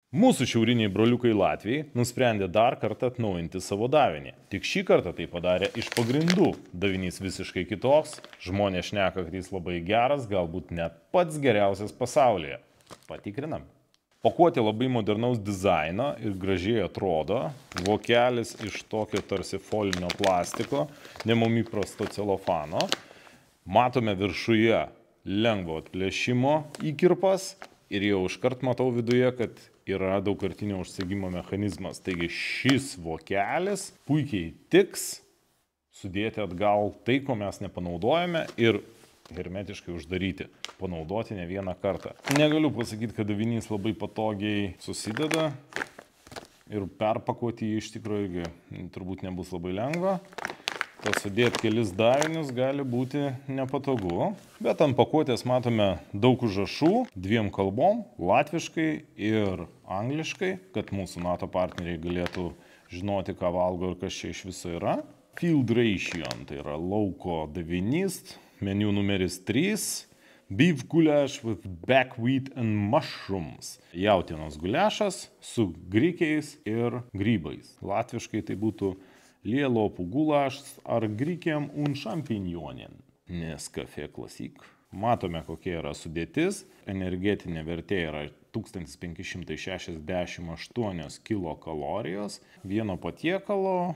Mūsų šiauriniai broliukai Latvijai nusprendė dar kartą atnaujinti savo davinį. Tik šį kartą tai padarė iš pagrindų. Davinys visiškai kitoks, žmonės šneka, kad jis labai geras, galbūt net pats geriausias pasaulyje. Patikrinam. Pakuotė labai modernaus dizaino ir gražiai atrodo. Vokelis iš tokio tarsi folinio plastiko, ne mum įprasto celofano. Matome viršuje lengvo atplėšimo įkirpas ir jau iškart matau viduje, kad yra daugkartinio užsegimo mechanizmas. Taigi šis vokelis puikiai tiks sudėti atgal tai, ko mes nepanaudojame ir hermetiškai uždaryti. Panaudoti ne vieną kartą. Negaliu pasakyti, kad davinys labai patogiai susideda ir perpakuoti jį iš tikrųjų turbūt nebus labai lengva. Sudėti kelis davinius gali būti nepatogu, bet ant pakuotės matome daug užrašų, dviem kalbom, latviškai ir angliškai, kad mūsų NATO partneriai galėtų žinoti, ką valgo ir kas čia iš viso yra. Field ration, tai yra lauko davinys, meniu numeris 3, beef goulash with buckwheat and mushrooms. Jautienos guliašas su grikiais ir grybais. Latviškai tai būtų lielopų gulašas ar grikiam un šampinjonien. Nescafe Classic. Matome, kokia yra sudėtis. Energetinė vertė yra 1568 kilokalorijos. Vieno patiekalo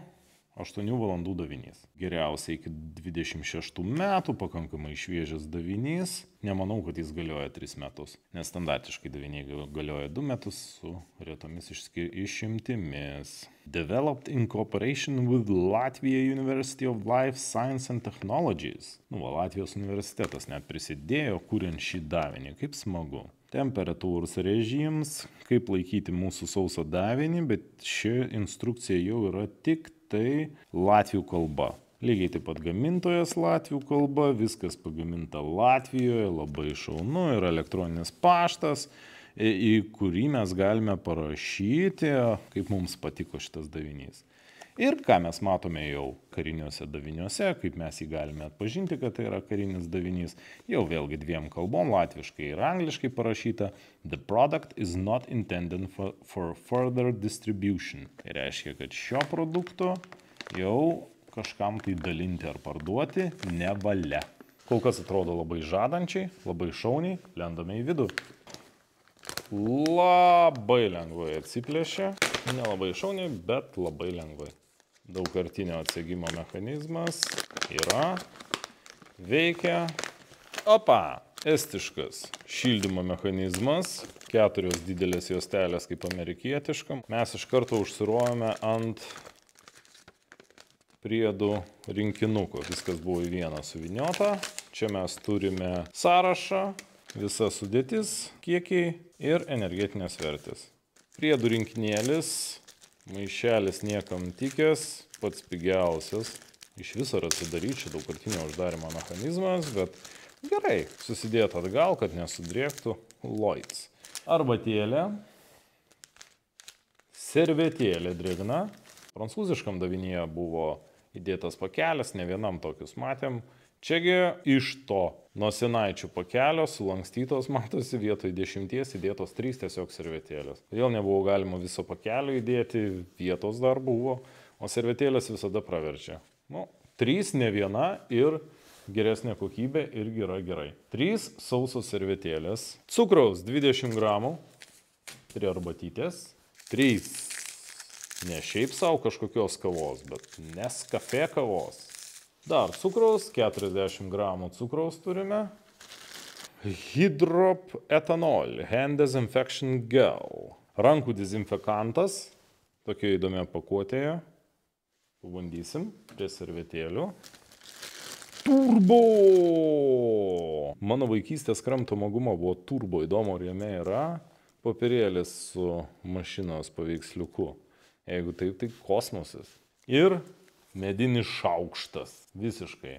8 valandų davinys. Geriausia iki 26 metų, pakankamai šviežias davinys. Nemanau, kad jis galioja 3 metus, nes standartiškai daviniai galioja 2 metus su retomis išimtimis. Developed in cooperation with Latvia University of Life Science and Technologies. Latvijos universitetas net prisidėjo, kuriant šį davinį. Kaip smagu. Temperatūros režims, kaip laikyti mūsų sausą davinį, bet ši instrukcija jau yra tik tai latvių kalba. Lygiai taip pat gamintojas latvių kalba, viskas pagaminta Latvijoje, labai šaunu, yra elektroninis paštas, į kurį mes galime parašyti, kaip mums patiko šitas davinys. Ir ką mes matome jau kariniuose daviniuose, kaip mes jį galime atpažinti, kad tai yra karinis davinys, jau vėlgi dviem kalbom, latviškai ir angliškai parašyta. The product is not intended for further distribution. Tai reiškia, kad šio produkto jau kažkam tai dalinti ar parduoti nevalia. Kol kas atrodo labai žadančiai, labai šauniai, lendame į vidų. Labai lengvai atsiplėšia, nelabai šauniai, bet labai lengvai. Daugkartinio atsegimo mechanizmas yra, veikia. Opa, estiškas šildymo mechanizmas, 4 didelės juostelės kaip amerikietiškam. Mes iš karto užsirovėme ant priedų rinkinuko. Viskas buvo į vieną suviniota. Čia mes turime sąrašą, visa sudėtis, kiekiai ir energetinės vertės. Priedų rinkinėlis, maišelis niekam tikęs, pats pigiausias. Iš viso atsidaryčiau daugkartinio uždarimo mechanizmas, bet gerai, susidėti atgal, kad nesudrėktų Lloyds. Arbatėlė, servetėlė drėgna. Prancūziškam davinyje buvo įdėtas pakelis, ne vienam tokius matėm. Čiagi iš to nosinaičių pakelio sulankstytos, matosi, vietoj 10 įdėtos 3 tiesiog servetėlės. Vėl nebuvo galima viso pakelio įdėti, vietos dar buvo, o servetėlės visada praverčia. 3 ne viena ir geresnė kokybė irgi yra gerai. 3 sausos servetėlės, cukraus 20 gramų, 3 arbatytės, 3 ne šiaip savo kažkokios kavos, bet Nescafe kavos. Dar cukraus, 40 gramų cukraus turime. Hydrop etanol, hand disinfection gel. Rankų dezinfekantas, tokia įdomia pakuotėje. Pabandysim prie servetėlių. Turbo! Mano vaikystės kramtomo guma buvo turbo, įdomu, ar jame yra popierėlis su mašinos paveiksliuku. Jeigu taip, tai kosmosas. Ir medinis šaukštas, visiškai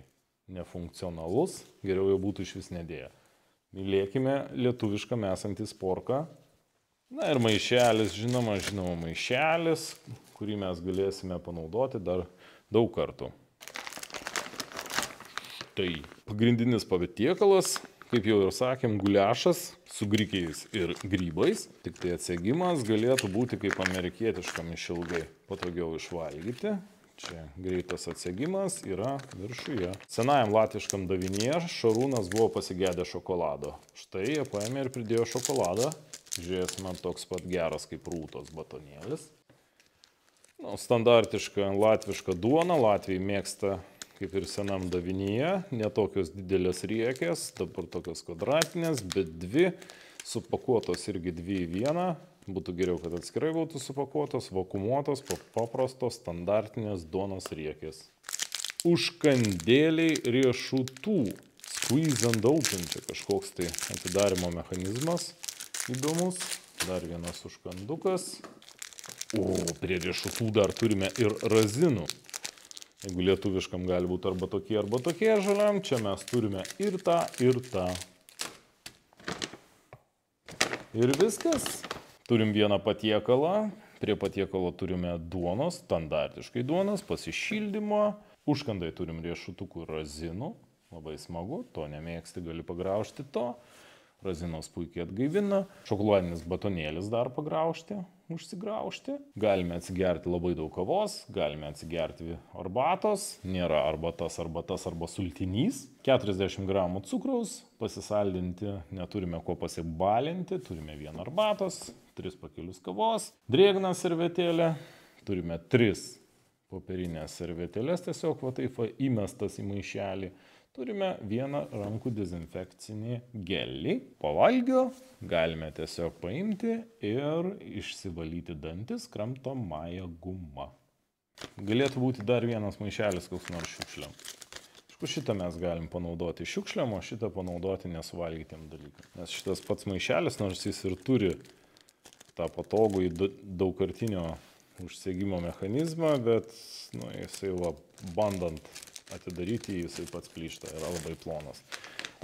nefunkcionalus, geriau jau būtų iš vis nedėję. Mylėkime lietuviškam esantį sporką. Na ir maišelis, žinoma maišelis, kurį mes galėsime panaudoti dar daug kartų. Tai pagrindinis patiekalas, Kaip jau ir sakėm, guliašas su grikiais ir grybais. Tik tai atsegimas galėtų būti kaip amerikietiškam išilgai. Patogiau išvalgyti. Čia greitas atsegimas yra viršuje. Senajam latviškam davinyje Šarūnas buvo pasigėdę šokolado. Štai jie paėmė ir pridėjo šokoladą. Žiūrėsime, toks pat geras kaip rūtos batonėlis. Standartiška latviška duona. Latviai mėgsta, kaip ir senam davinyje, netokios didelės riekės, dabar tokios kvadratinės, bet dvi supakuotos irgi dvi į vieną. Būtų geriau, kad atskirai būtų supakuotos, vakuumuotos, paprastos standartinės duonos riekės. Užkandėliai riešutų. Squeeze and open. Čia kažkoks tai atidarimo mechanizmas įdomus. Dar vienas užkandukas. O, prie riešutų dar turime ir razinų. Jeigu lietuviškam gali būti arba tokie žaliam, čia mes turime ir tą, ir tą. Ir viskas. Turim vieną patiekalą, prie patiekalo turime duonos, standartiškai duonos, pasišildymo, užkandai turim riešutukų ir razinų, labai smagu, to nemėgsti, gali pagraužti to, razinos puikiai atgaivina, šokoladinis batonėlis dar pagraužti, užsigraužti, galime atsigerti labai daug kavos, galime atsigerti arbatos, nėra arbatas arba sultinys, 40 gramų cukraus, pasisaldinti neturime ko pasibalinti, turime vieną arbatos, 3 pakelius kavos, drėgną servetėlę, turime 3 popierinės servetėlės, tiesiog va taip įmestas į maišelį, turime vieną rankų dezinfekcinį gelį, po valgio galime tiesiog paimti ir išsivalyti dantis kramtomąją gumą. Galėtų būti dar vienas maišelis koks nors šiukšliam. Šitą mes galim panaudoti šiukšliam, o šitą panaudoti nesuvalgytiem dalykam. Nes šitas pats maišelis, nors jis ir turi tą patogų į daugkartinio užsegimo mechanizmą, bet jisai bandant atidaryti, jisai pats plyšta, yra labai plonas.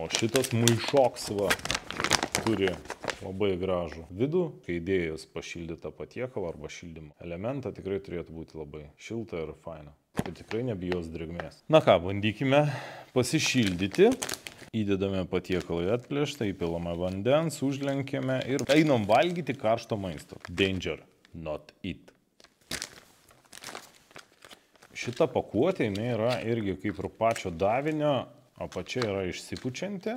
O šitas maišoks turi labai gražų vidų, kai įdėjus pašildytą patiekalą arba šildymo elementą, tikrai turėtų būti labai šilta ir faina. Tai tikrai nebijos drėgmės. Na ką, bandykime pasišildyti. Įdedame patiekalą į atplėštą, įpilame vandens, užlenkiame ir einam valgyti karšto maisto. Danger, not eat. Šita pakuotė jinai yra irgi kaip ir pačio davinio, apačia yra išsipučianti,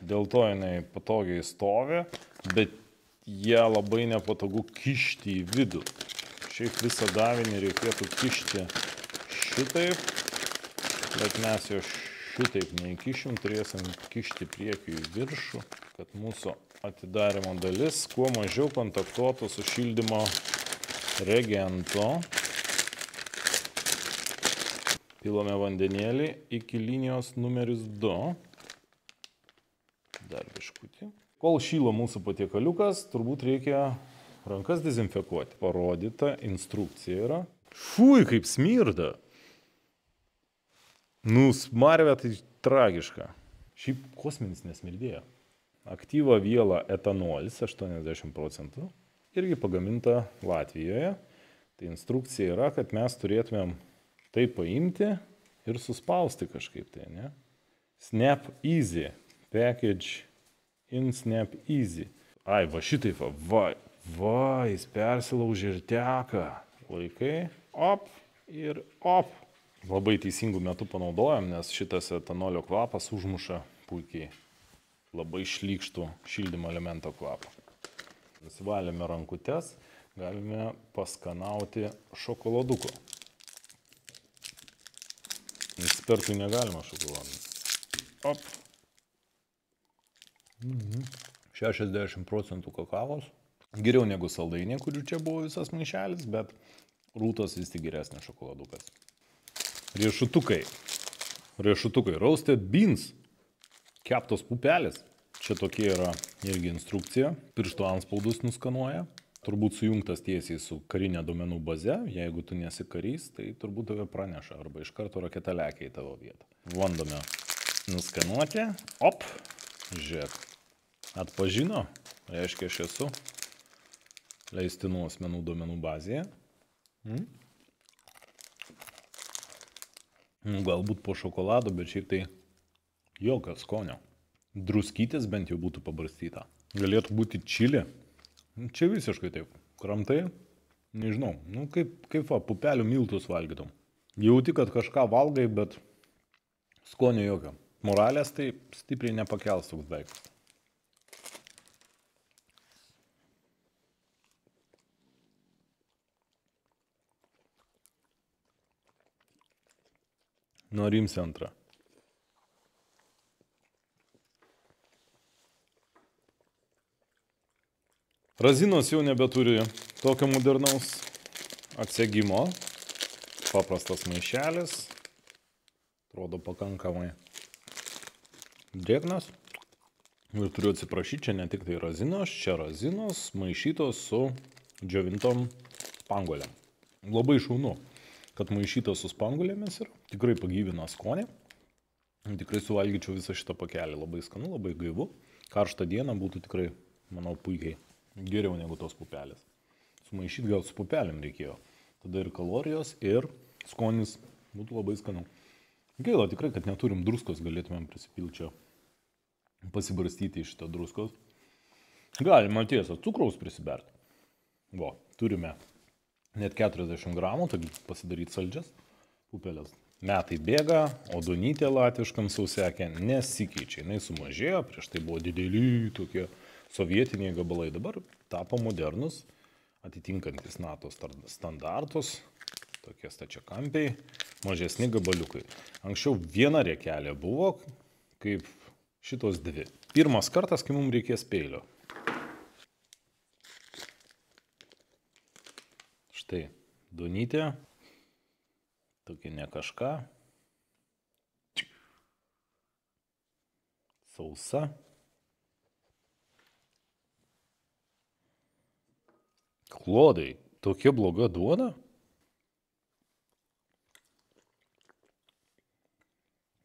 dėl to jinai patogiai stovi, bet ją labai nepatogu kišti į vidų. Šiaip visą davinį reikėtų kišti šitaip, bet mes jo šitaip neįkišim, turėsim kišti priekiu į viršų, kad mūsų atidarimo dalis kuo mažiau kontaktuotų su šildymo reagentu. Pilame vandenėlį iki linijos numeris 2. Dar biškutį. Kol šyla mūsų patiekaliukas, turbūt reikia rankas dezinfekuoti. Parodyta instrukcija yra. Fui, kaip smirda. Smarvė tai tragiška. Šiaip kosminis nesmirdėjo. Aktyva viela etanolis 80%. Irgi pagaminta Latvijoje. Tai instrukcija yra, kad mes turėtumėm tai paimti ir suspausti kažkaip tai, ne? Snap Easy. Package in Snap Easy. Ai, va šitaip, jis persilaužė ir teka. Laikai, op ir op. Labai teisingų metų panaudojam, nes šitas etanolio kvapas užmuša puikiai labai šlykštų šildymo elemento kvapą. Nusivalėme rankutes, galime paskanauti šokoladuko. Ekspertui negalima šokoladų. Op. 60% kakavos. Geriau negu saldainė, kurių čia buvo visas maišelis, bet rūtos vis tik geresnė šokoladukas. Riešutukai. Roasted beans. Keptos pupelės. Čia tokie yra irgi instrukcija. Piršto anspaudus nuskanuoja. Turbūt sujungtas tiesiai su karinė duomenų baze. Jeigu tu nesi karys, tai turbūt tave praneša. Arba iš karto raketa lekia į tavo vietą. Bandome nuskanuoti. Op. Žiūrėk. Atpažino. Reiškia, aš esu leistinų asmenų duomenų bazėje. Galbūt po šokolado, bet šiaip tai jokio skonio. Druskytis bent jau būtų pabarstyta. Galėtų būti čili. Čia visiškai taip. Kramtai, nežinau, kaip pupelių miltus valgytum. Jauti, kad kažką valgai, bet skonio jokio. Moralės tai stipriai nepakels toks daiktas. Norimsi antrą. Razinos jau nebeturi tokio modernaus atsegimo. Paprastas maišelis. Atrodo pakankamai drėgnas. Ir turiu atsiprašyti, čia ne tik tai razinos, čia razinos maišytos su džiovintom spanguolėm. Labai šaunu, kad maišytos su spanguolėmis ir tikrai pagyvina skonį. Tikrai suvalgyčiau visą šitą pakelį. Labai skanu, labai gaivu. Karštą dieną būtų tikrai, manau, puikiai geriau negu tos pupelės. Sumaišyti gal su pupelėm reikėjo. Tada ir kalorijos, ir skonis būtų labai skanu. Gaila tikrai, kad neturim druskos, galėtumėm prisipilti čia, pasibarstyti iš šitą druskos. Galima tiesa cukraus prisiberti. Va, turime net 40 gramų, taigi pasidaryti saldžias pupelės. Metai bėga, o duonytė latviškam sausekė nesikeičia. Jis sumažėjo, prieš tai buvo dideli tokie sovietiniai gabalai. Dabar tapo modernus, atitinkantis NATO standartus, tokie stačiakampiai, mažesni gabaliukai. Anksčiau viena riekelė buvo, kaip šitos dvi. Pirmas kartas, kai mums reikės peilio. Štai, duonytė. Tokia ne kažką. Sausa. Klodai, tokia bloga duona?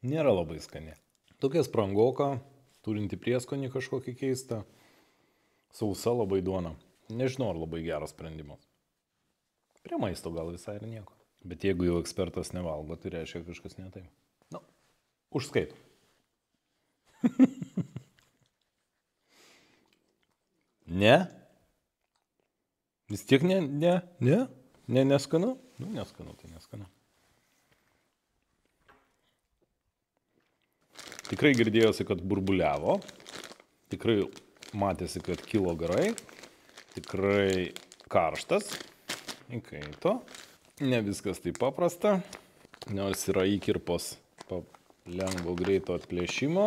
Nėra labai skani. Tokia sprangoka, turinti prieskonį kažkokį keistą. Sausa labai duona. Nežinau, ar labai geras sprendimas. Prie maisto gal visai ir nieko. Bet jeigu jau ekspertas nevalgo, tai reiškia kažkas ne taip. Nu, užskaito. Ne? Vis tiek neskanu? Nu, neskanu, tai neskanu. Tikrai girdėjosi, kad burbuliavo. Tikrai matėsi, kad kilo garai. Tikrai karštas. Įkaito. Ne viskas taip paprasta, nors yra įkirpos lengvo greito atplėšimo,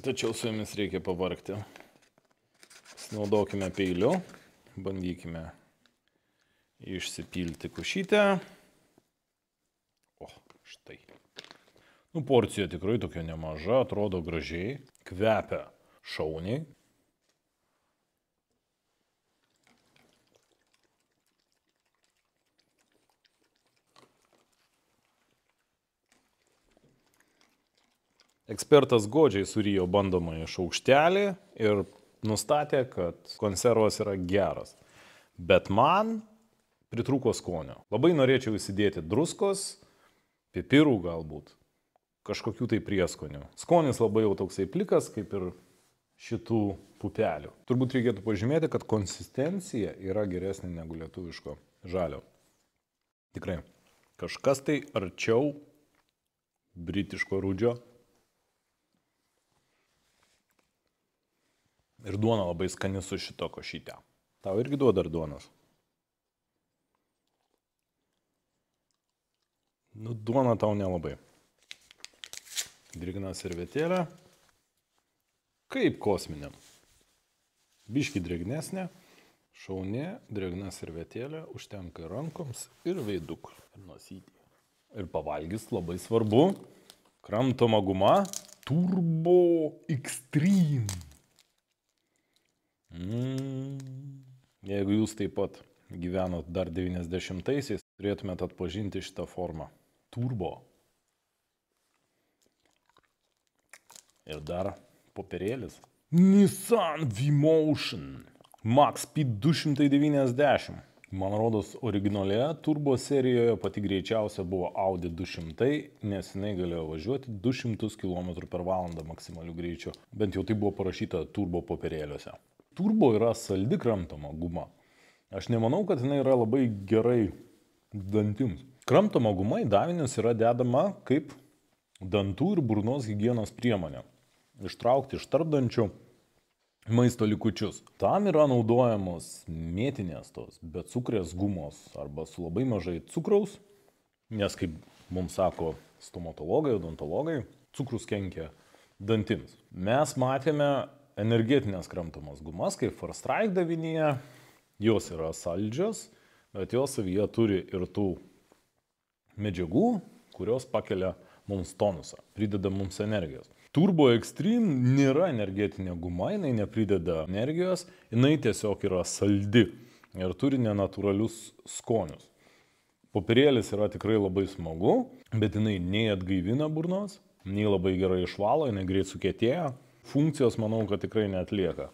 tačiau su jomis reikia pavargti. Naudokime peiliu, bandykime išsipilti kušytę. O, štai. Nu, porcija tikrai tokia nemaža, atrodo gražiai, kvepia šauniai. Ekspertas godžiai surijo bandomąjį šaukštelį ir nustatė, kad konservas yra geras. Bet man pritrūko skonio. Labai norėčiau įsidėti druskos, pipirų galbūt, kažkokių tai prieskonių. Skonis labai jau toksai plikas, kaip ir šitų pupelių. Turbūt reikėtų pažymėti, kad konsistencija yra geresnė negu lietuviško žalio. Tikrai. Kažkas tai arčiau britiško rudžio. Ir duona labai skani su šito košyte. Tau irgi duoda dar duonos? Nu, duona tau nelabai. Drėgna servetėlė. Kaip kosminiam. Biški drėgnesnė. Šaunė, drėgna servetėlė. Užtenka rankoms ir veiduk. Ir nosytė. Ir pavalgys labai svarbu. Kramtoma guma. Turbo Extreme. Jeigu jūs taip pat gyvenot dar 90-aisiais, turėtumėt atpažinti šitą formą. Turbo. Ir dar popierėlis. Nissan V-Motion Max Speed 290. Man rodos, originalioje turbo serijoje pati greičiausia buvo Audi 200, nes jinai galėjo važiuoti 200 km/h maksimaliu greičiu. Bent jau tai buvo parašyta turbo popierėliuose. Turbo yra saldi kramtoma guma. Aš nemanau, kad jinai yra labai gerai dantims. Kramtoma guma į davinius yra dedama kaip dantų ir burnos higienos priemonė. Ištraukti iš tarpdančių maisto likučius. Tam yra naudojamos mėtinės tos becukrės gumos arba su labai mažai cukraus, nes kaip mums sako stomatologai, odontologai, cukrus kenkia dantims. Mes matėme energetinės kramtomas gumas, kaip First Strike davinyje, jos yra saldžios, bet jos savyje turi ir tų medžiagų, kurios pakelia mums tonusą, prideda mums energijos. Turbo Extreme nėra energetinė guma, jinai neprideda energijos, jinai tiesiog yra saldi ir turi nenatūralius skonius. Popierėlis yra tikrai labai smagu, bet jinai nei atgaivina burnos, nei labai gerai išvalo, jinai greit sukietėja. Funkcijos manau, kad tikrai neatlieka.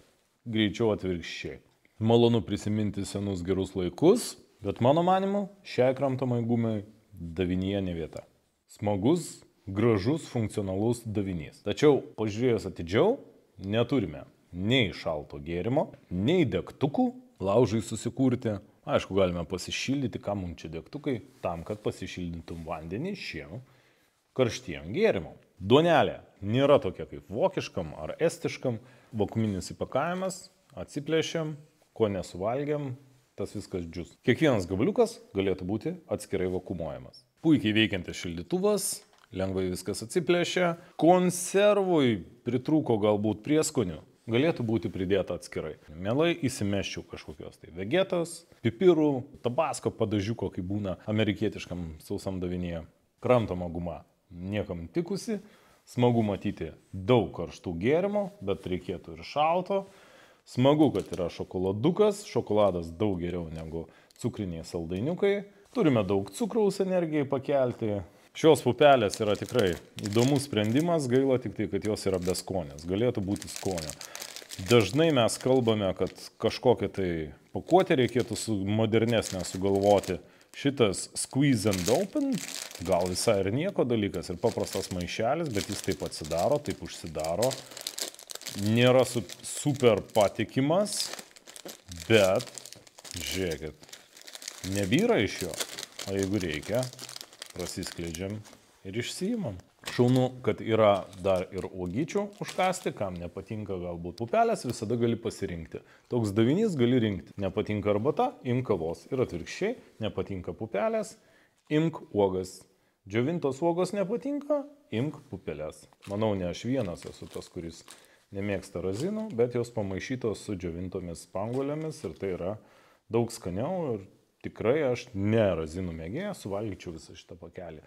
Greičiau atvirkščiai. Malonu prisiminti senus gerus laikus, bet mano manimu, šiai kramtomai gumai davinyje ne vieta. Smagus, gražus, funkcionalus davinys. Tačiau, pažiūrėjus atidžiau, neturime nei šalto gėrimo, nei degtukų laužai susikurti. Aišku, galime pasišildyti, kam mums čia degtukai, tam, kad pasišildytum vandenį šiem karštiem gėrimam. Duonelė nėra tokia kaip vokiškam ar estiškam. Vakuuminis įpakavimas, atsiplėšiam, ko nesuvalgiam, tas viskas džius. Kiekvienas gabaliukas galėtų būti atskirai vakuumuojamas. Puikiai veikiantis šildytuvas, lengvai viskas atsiplėšia. Konservui pritrūko galbūt prieskonių, galėtų būti pridėta atskirai. Mielai įsimeščiau kažkokios tai vegetos, pipirų, tabasko padažiuko, kaip būna amerikietiškam sausam davinyje. Kramtoma guma niekam tikusi, smagu matyti daug karštų gėrimų, bet reikėtų ir šalto. Smagu, kad yra šokoladukas, šokoladas daug geriau negu cukriniai saldainiukai. Turime daug cukraus energijai pakelti. Šios pupelės yra tikrai įdomus sprendimas, gaila tik tai, kad jos yra be skonės, galėtų būti skonio. Dažnai mes kalbame, kad kažkokią tai pakuotę reikėtų modernesnę sugalvoti. Šitas squeeze and open, gal visai ir nieko dalykas, ir paprastas maišelis, bet jis taip atsidaro, taip užsidaro. Nėra super patikimas, bet žiūrėkit, nebyra iš jo, o jeigu reikia, prasiskleidžiam ir išsiimam. Šaunu, kad yra dar ir uogyčių užkasti, kam nepatinka galbūt pupelės, visada gali pasirinkti. Toks davinys gali rinkti. Nepatinka arbata, imk kavos. Ir atvirkščiai, nepatinka pupelės, imk uogas. Džiovintos uogos nepatinka, imk pupelės. Manau, ne aš vienas esu tas, kuris nemėgsta razinų, bet jos pamaišytos su džiovintomis spanguolėmis ir tai yra daug skaniau ir tikrai aš ne razinų mėgėjas, suvalgyčiau visą šitą pakelį.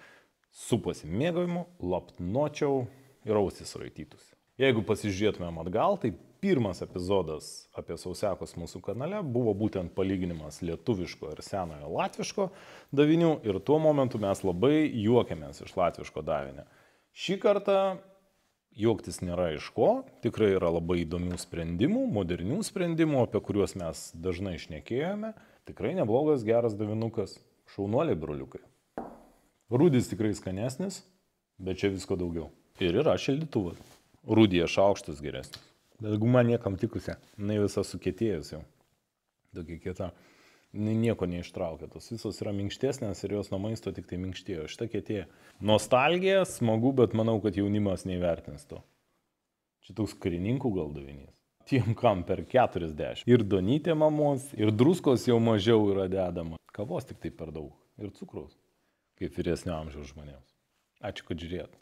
Su pasimėgavimu, lapnočiau ir ausis raitytųsi. Jeigu pasižiūrėtumėm atgal, tai pirmas epizodas apie sausiakus mūsų kanale buvo būtent palyginimas lietuviško ir senojo latviško davinių ir tuo momentu mes labai juokėmės iš latviško davinio. Šį kartą juoktis nėra iš ko, tikrai yra labai įdomių sprendimų, modernių sprendimų, apie kuriuos mes dažnai šnekėjome. Tikrai neblogas, geras davinukas, šaunuoliai broliukai. Rūdis tikrai skanesnis, bet čia visko daugiau. Ir yra šildytuvas. Rūdyje šaukštas geresnis. Bet guma niekam tikusi. Jinai visa sukietėjus jau. Tokia kieta. Nieko neištraukia. Tos visos yra minkštesnės ir jos nuo maisto tik tai minkštėjo. Šita kietėja. Nostalgija, smagu, bet manau, kad jaunimas neįvertins to. Čia toks karininkų gal davinys. Tiem, kam per 40. Ir donytė mamos, ir druskos jau mažiau yra dedama. Kavos tik tai per daug. Ir cukraus. Kaip vyresnio amžiaus žmonėms. Ačiū, kad žiūrėjot.